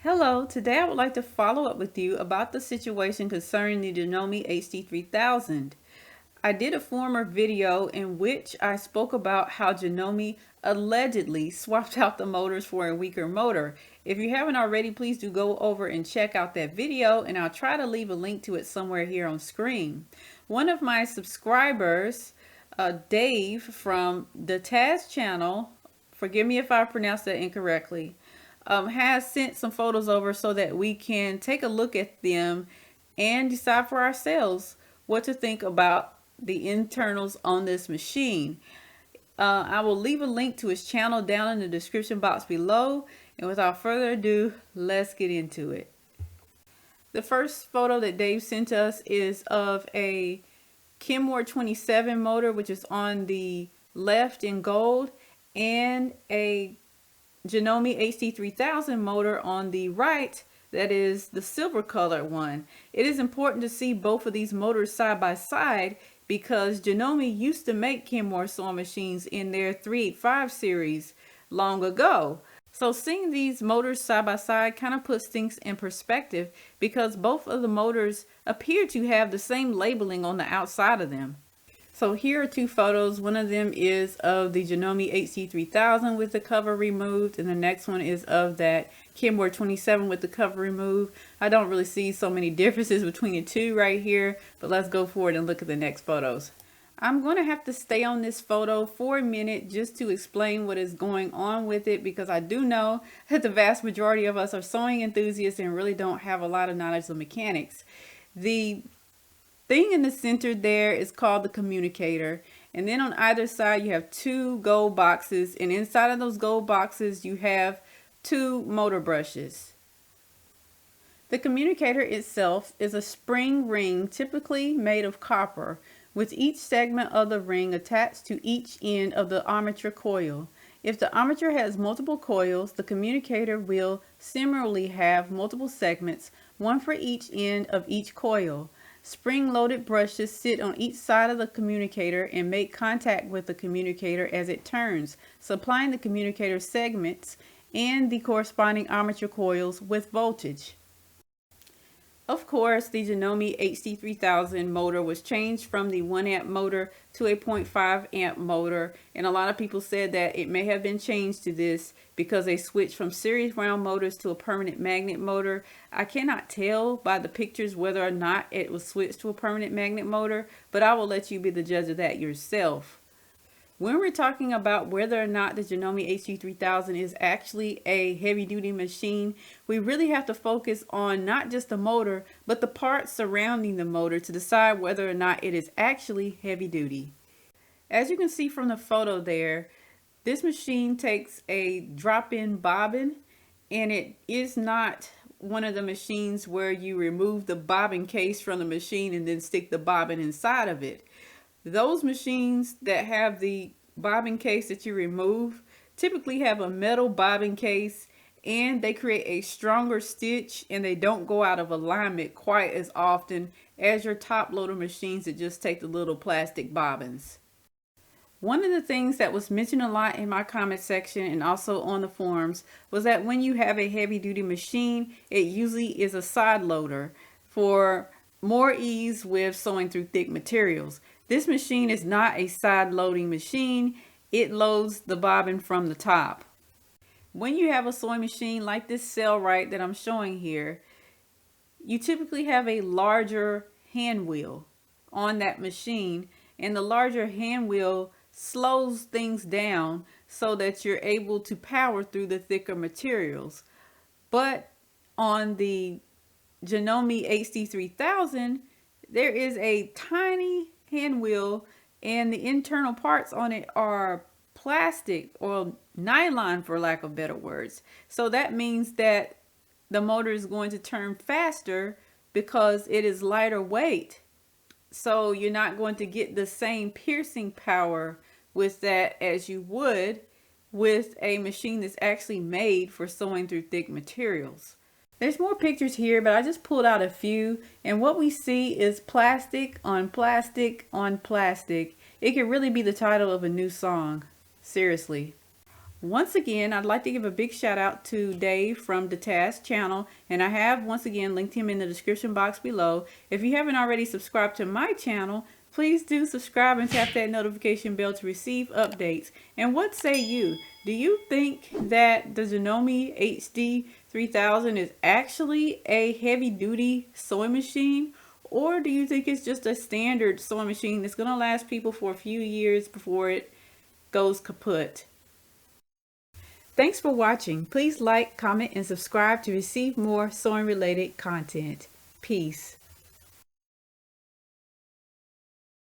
Hello, today I would like to follow up with you about the situation concerning the Janome HD3000. I did a former video in which I spoke about how Janome allegedly swapped out the motors for a weaker motor. If you haven't already, please do go over and check out that video, and I'll try to leave a link to it somewhere here on screen. One of my subscribers, Dave from the Taz channel, forgive me if I pronounced that incorrectly, has sent some photos over so that we can take a look at them and decide for ourselves what to think about the internals on this machine. I will leave a link to his channel down in the description box below, and without further ado, let's get into it. The first photo that Dave sent us is of a Kenmore 27 motor, which is on the left in gold, and a Janome HD3000 motor on the right, that is the silver colored one. It is important to see both of these motors side by side because Janome used to make Kenmore sewing machines in their 385 series long ago. So seeing these motors side by side kind of puts things in perspective because both of the motors appear to have the same labeling on the outside of them. So here are two photos. One of them is of the Janome HD3000 with the cover removed, and the next one is of that Kenmore 27 with the cover removed. I don't really see so many differences between the two right here, but let's go forward and look at the next photos. I'm going to have to stay on this photo for a minute just to explain what is going on with it, because I do know that the vast majority of us are sewing enthusiasts and really don't have a lot of knowledge of mechanics. The thing in the center there is called the communicator, and then on either side you have two gold boxes, and inside of those gold boxes you have two motor brushes. The communicator itself is a spring ring typically made of copper, with each segment of the ring attached to each end of the armature coil. If the armature has multiple coils, the communicator will similarly have multiple segments, one for each end of each coil. Spring-loaded brushes sit on each side of the communicator and make contact with the communicator as it turns, supplying the communicator segments and the corresponding armature coils with voltage. Of course, the Janome HD3000 motor was changed from the 1 amp motor to a 0.5 amp motor, and a lot of people said that it may have been changed to this because they switched from series wound motors to a permanent magnet motor. I cannot tell by the pictures whether or not it was switched to a permanent magnet motor, but I will let you be the judge of that yourself. When we're talking about whether or not the Janome HD3000 is actually a heavy-duty machine, we really have to focus on not just the motor, but the parts surrounding the motor to decide whether or not it is actually heavy-duty. As you can see from the photo there, this machine takes a drop-in bobbin, and it is not one of the machines where you remove the bobbin case from the machine and then stick the bobbin inside of it. Those machines that have the bobbin case that you remove typically have a metal bobbin case, and they create a stronger stitch, and they don't go out of alignment quite as often as your top loader machines that just take the little plastic bobbins. One of the things that was mentioned a lot in my comment section and also on the forums was that when you have a heavy duty machine, it usually is a side loader for more ease with sewing through thick materials. This machine is not a side loading machine. It loads the bobbin from the top. When you have a sewing machine like this Sailrite that I'm showing here, you typically have a larger hand wheel on that machine, and the larger hand wheel slows things down so that you're able to power through the thicker materials. But on the Janome HD3000, there is a tiny hand wheel, and the internal parts on it are plastic or nylon, for lack of better words. So that means that the motor is going to turn faster because it is lighter weight. So you're not going to get the same piercing power with that as you would with a machine that's actually made for sewing through thick materials. There's more pictures here, but I just pulled out a few, and what we see is plastic on plastic on plastic. It could really be the title of a new song. Seriously. Once again, I'd like to give a big shout out to Dave from the Task channel, and I have once again linked him in the description box below. If you haven't already subscribed to my channel, please do subscribe and tap that notification bell to receive updates. And what say you? Do you think that the Janome HD3000 is actually a heavy-duty sewing machine? Or do you think it's just a standard sewing machine that's going to last people for a few years before it goes kaput? Thanks for watching. Please like, comment, and subscribe to receive more sewing related content. Peace.